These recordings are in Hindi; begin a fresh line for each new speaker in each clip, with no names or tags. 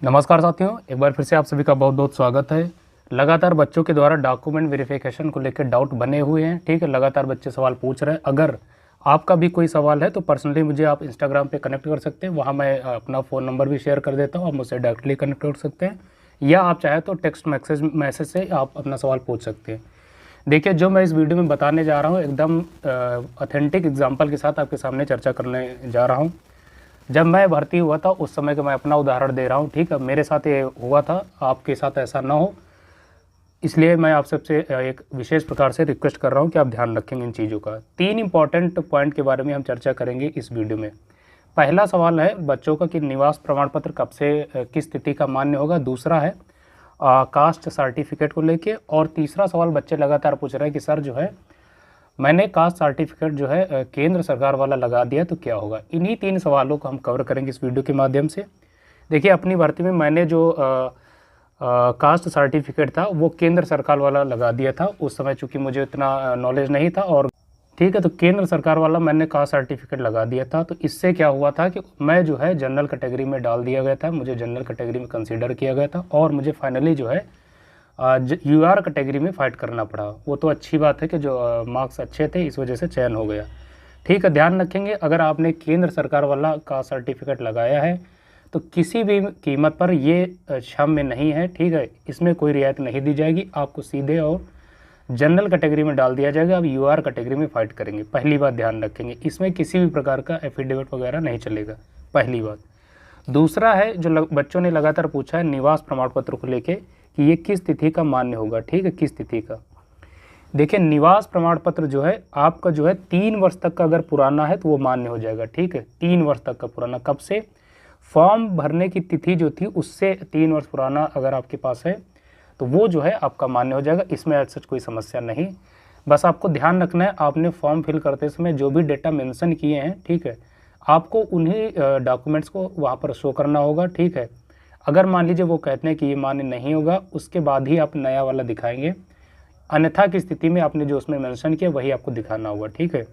नमस्कार साथियों, एक बार फिर से आप सभी का बहुत बहुत स्वागत है। लगातार बच्चों के द्वारा डॉक्यूमेंट वेरिफिकेशन को लेकर डाउट बने हुए हैं। ठीक है, लगातार बच्चे सवाल पूछ रहे हैं। अगर आपका भी कोई सवाल है तो पर्सनली मुझे आप इंस्टाग्राम पे कनेक्ट कर सकते हैं। वहाँ मैं अपना फ़ोन नंबर भी शेयर कर देता हूँ, आप मुझसे डायरेक्टली कनेक्ट कर सकते हैं, या आप चाहे तो टेक्स्ट मैसेज से आप अपना सवाल पूछ सकते हैं। देखिए, जो मैं इस वीडियो में बताने जा रहा हूँ एकदम ऑथेंटिक एग्जाम्पल के साथ आपके सामने चर्चा करने जा रहा हूँ। जब मैं भर्ती हुआ था उस समय का मैं अपना उदाहरण दे रहा हूँ। ठीक है, मेरे साथ ये हुआ था, आपके साथ ऐसा ना हो, इसलिए मैं आप सबसे एक विशेष प्रकार से रिक्वेस्ट कर रहा हूँ कि आप ध्यान रखेंगे इन चीज़ों का। 3 इंपॉर्टेंट पॉइंट के बारे में हम चर्चा करेंगे इस वीडियो में। पहला सवाल है बच्चों का कि निवास प्रमाण पत्र कब से किस तिथि का मान्य होगा। दूसरा है कास्ट सर्टिफिकेट को लेके। और तीसरा सवाल बच्चे लगातार पूछ रहे हैं कि सर जो है मैंने कास्ट सर्टिफिकेट जो है केंद्र सरकार वाला लगा दिया तो क्या होगा। इन्हीं 3 सवालों को हम कवर करेंगे इस वीडियो के माध्यम से। देखिए, अपनी भर्ती में मैंने जो कास्ट सर्टिफिकेट था वो केंद्र सरकार वाला लगा दिया था। उस समय चूँकि मुझे इतना नॉलेज नहीं था, और ठीक है, तो केंद्र सरकार वाला मैंने कास्ट सर्टिफिकेट लगा दिया था। तो इससे क्या हुआ था कि मैं जो है जनरल कैटेगरी में डाल दिया गया था, मुझे जनरल कैटेगरी में कंसीडर किया गया था, और मुझे फाइनली जो है यूआर कैटेगरी में फ़ाइट करना पड़ा। वो तो अच्छी बात है कि जो मार्क्स अच्छे थे इस वजह से चयन हो गया। ठीक है, ध्यान रखेंगे, अगर आपने केंद्र सरकार वाला का सर्टिफिकेट लगाया है तो किसी भी कीमत पर ये क्षम्य नहीं है। ठीक है, इसमें कोई रियायत नहीं दी जाएगी, आपको सीधे और जनरल कैटेगरी में डाल दिया जाएगा। आप यूआर कैटेगरी में फ़ाइट करेंगे, पहली बात ध्यान रखेंगे। इसमें किसी भी प्रकार का एफिडेविट वगैरह नहीं चलेगा, पहली बात। दूसरा है जो बच्चों ने लगातार पूछा है निवास प्रमाण पत्र को लेके कि ये किस तिथि का मान्य होगा। ठीक है, किस तिथि का। देखिए, निवास प्रमाण पत्र जो है आपका जो है 3 वर्ष तक का अगर पुराना है तो वो मान्य हो जाएगा। ठीक है, 3 वर्ष तक का पुराना। कब से? फॉर्म भरने की तिथि जो थी उससे 3 वर्ष पुराना अगर आपके पास है तो वो जो है आपका मान्य हो जाएगा। इसमें ऐसा कोई समस्या नहीं। बस आपको ध्यान रखना है, आपने फॉर्म फिल करते समय जो भी डेटा मेंशन किए हैं, ठीक है, आपको उन्हीं डॉक्यूमेंट्स को वहाँ पर शो करना होगा। ठीक है, अगर मान लीजिए वो कहते हैं कि ये मान्य नहीं होगा, उसके बाद ही आप नया वाला दिखाएंगे, अन्यथा की स्थिति में आपने जो उसमें मेंशन किया वही आपको दिखाना होगा। ठीक है,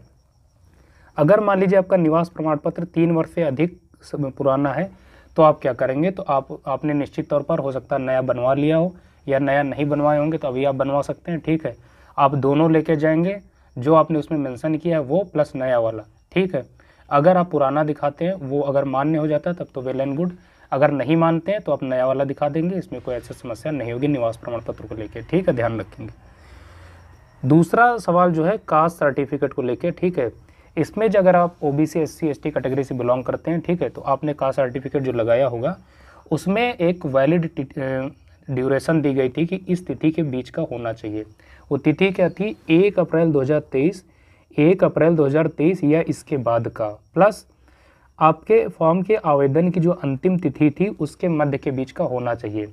अगर मान लीजिए आपका निवास प्रमाण पत्र 3 वर्ष से अधिक पुराना है तो आप क्या करेंगे, तो आपने निश्चित तौर पर हो सकता है नया बनवा लिया हो या नया नहीं बनवाए होंगे, तो अभी आप बनवा सकते हैं। ठीक है, आप दोनों लेके जाएंगे, जो आपने उसमें मेंशन किया है वो प्लस नया वाला। ठीक है, अगर आप पुराना दिखाते हैं वो अगर मान्य हो जाता है तब तो वेल एंड गुड, अगर नहीं मानते हैं तो आप नया वाला दिखा देंगे, इसमें कोई ऐसी समस्या नहीं होगी निवास प्रमाण पत्र को लेकर। ठीक है, ध्यान रखेंगे। दूसरा सवाल जो है कास्ट सर्टिफिकेट को लेकर। ठीक है, इसमें जो अगर आप ओबीसी एससी एसटी कैटेगरी से बिलोंग करते हैं, ठीक है, तो आपने कास्ट सर्टिफिकेट जो लगाया होगा उसमें एक वैलिड ड्यूरेशन दी गई थी कि इस तिथि के बीच का होना चाहिए। वो तिथि क्या थी? 1 अप्रैल 2023, 1 अप्रैल 2023 या इसके बाद का, प्लस आपके फॉर्म के आवेदन की जो अंतिम तिथि थी उसके मध्य के बीच का होना चाहिए।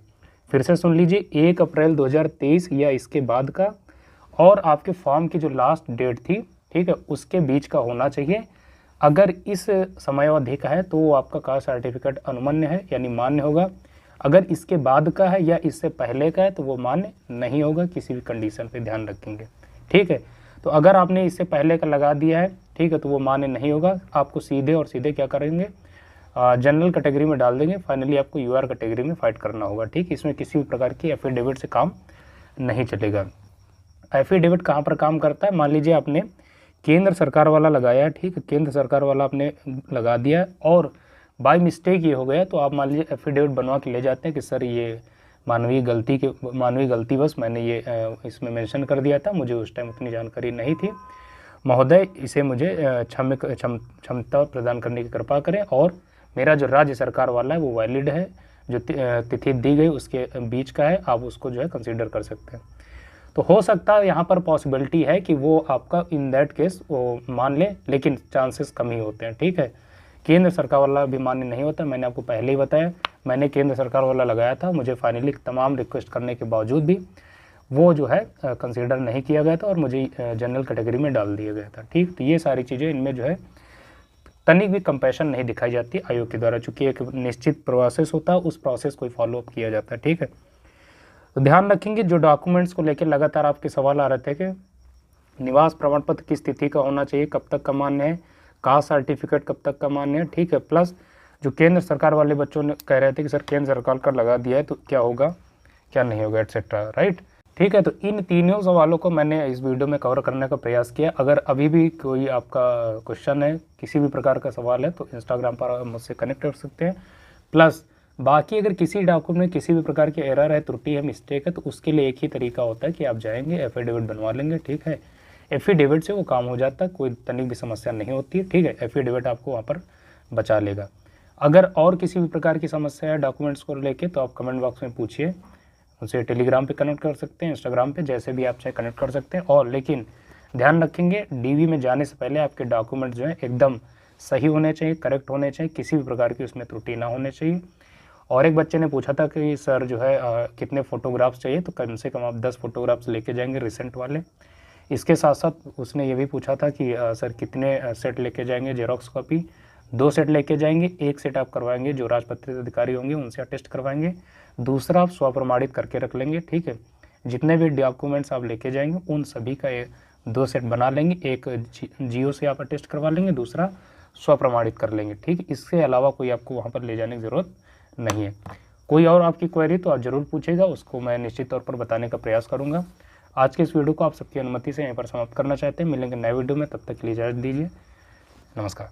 फिर से सुन लीजिए, 1 अप्रैल 2023 या इसके बाद का, और आपके फॉर्म की जो लास्ट डेट थी, ठीक है, उसके बीच का होना चाहिए। अगर इस समयावधि का है तो वो आपका कास्ट सर्टिफिकेट अनुमान्य है, यानी मान्य होगा। अगर इसके बाद का है या इससे पहले का है तो वो मान्य नहीं होगा किसी भी कंडीशन पे, ध्यान रखेंगे। ठीक है, तो अगर आपने इससे पहले का लगा दिया है, ठीक है, तो वो मान्य नहीं होगा। आपको सीधे और सीधे क्या करेंगे, जनरल कैटेगरी में डाल देंगे। फाइनली आपको यूआर कैटेगरी में फाइट करना होगा। ठीक, इसमें किसी भी प्रकार की एफिडेविट से काम नहीं चलेगा। एफिडेविट कहाँ पर काम करता है? मान लीजिए आपने केंद्र सरकार वाला लगाया है, ठीक है, केंद्र सरकार वाला आपने लगा दिया और बाय मिस्टेक ये हो गया, तो आप मान लीजिए एफिडेविट बनवा के ले जाते हैं कि सर ये मानवीय गलतीवश मैंने ये इसमें मेंशन कर दिया था, मुझे उस टाइम उतनी जानकारी नहीं थी, महोदय इसे मुझे क्षमता प्रदान करने की कृपा करें, और मेरा जो राज्य सरकार वाला है वो वैलिड है, जो तिथि दी गई उसके बीच का है, आप उसको जो है कंसिडर कर सकते हैं। तो हो सकता है यहाँ पर पॉसिबिलिटी है कि वो आपका इन दैट केस वो मान ले, लेकिन चांसेस कम ही होते हैं। ठीक है, केंद्र सरकार वाला भी मान्य नहीं होता। मैंने आपको पहले ही बताया, मैंने केंद्र सरकार वाला लगाया था, मुझे फाइनली तमाम रिक्वेस्ट करने के बावजूद भी वो जो है कंसीडर नहीं किया गया था और मुझे जनरल कैटेगरी में डाल दिया गया था। ठीक, तो ये सारी चीज़ें, इनमें जो है तनिक भी कंपैशन नहीं दिखाई जाती आयोग के द्वारा, चूँकि एक निश्चित प्रोसेस होता है, उस प्रोसेस को फॉलोअप किया जाता है। ठीक है, तो ध्यान रखेंगे, जो डॉक्यूमेंट्स को लेकर लगातार आपके सवाल आ रहे थे कि निवास प्रमाण पत्र किस तिथि का होना चाहिए, कब तक का मान्य है, कास्ट सर्टिफिकेट कब तक का मान्य है, ठीक है, प्लस जो केंद्र सरकार वाले बच्चों ने कह रहे थे कि सर केंद्र सरकार का लगा दिया है तो क्या होगा क्या नहीं होगा एटसेट्रा, राइट। ठीक है, तो इन तीनों सवालों को मैंने इस वीडियो में कवर करने का प्रयास किया। अगर अभी भी कोई आपका क्वेश्चन है, किसी भी प्रकार का सवाल है, तो इंस्टाग्राम पर आप मुझसे कनेक्ट कर सकते हैं। प्लस बाकी अगर किसी डॉक्यूमेंट में किसी भी प्रकार की एरर है, त्रुटि है, मिस्टेक है, तो उसके लिए एक ही तरीका होता है कि आप जाएंगे एफिडेविट बनवा लेंगे। ठीक है, एफिडेविट से वो काम हो जाता है, कोई तनिक भी समस्या नहीं होती है। ठीक है, एफिडेविट आपको वहाँ पर बचा लेगा। अगर और किसी भी प्रकार की समस्या है डॉक्यूमेंट्स को लेके तो आप कमेंट बॉक्स में पूछिए, उनसे टेलीग्राम पे कनेक्ट कर सकते हैं, इंस्टाग्राम पे, जैसे भी आप चाहे कनेक्ट कर सकते हैं। और लेकिन ध्यान रखेंगे डीवी में जाने से पहले आपके डॉक्यूमेंट जो है एकदम सही होने चाहिए, करेक्ट होने चाहिए, किसी भी प्रकार की उसमें त्रुटि ना होने चाहिए। और एक बच्चे ने पूछा था कि सर जो है कितने फ़ोटोग्राफ्स चाहिए, तो कम से कम आप 10 फ़ोटोग्राफ्स लेके जाएंगे रिसेंट वाले। इसके साथ साथ उसने ये भी पूछा था कि सर कितने सेट लेके जाएंगे जेरोक्स कॉपी। 2 सेट लेके जाएंगे, 1 सेट आप करवाएंगे जो राजपत्रित अधिकारी होंगे उनसे अटेस्ट करवाएंगे, दूसरा आप स्वप्रमाणित करके रख लेंगे। ठीक है, जितने भी डॉक्यूमेंट्स आप लेके जाएंगे उन सभी का 2 सेट बना लेंगे, एक जियो से आप अटेस्ट करवा लेंगे, दूसरा स्वप्रमाणित कर लेंगे। ठीक, इसके अलावा कोई आपको वहाँ पर ले जाने की ज़रूरत नहीं है। कोई और आपकी क्वेरी तो आप ज़रूर पूछेगा, उसको मैं निश्चित तौर पर बताने का प्रयास करूँगा। आज के इस वीडियो को आप सबकी अनुमति से यहीं पर समाप्त करना चाहते हैं। मिलेंगे नए वीडियो में, तब तक के लिए इजाज़त दीजिए। नमस्कार।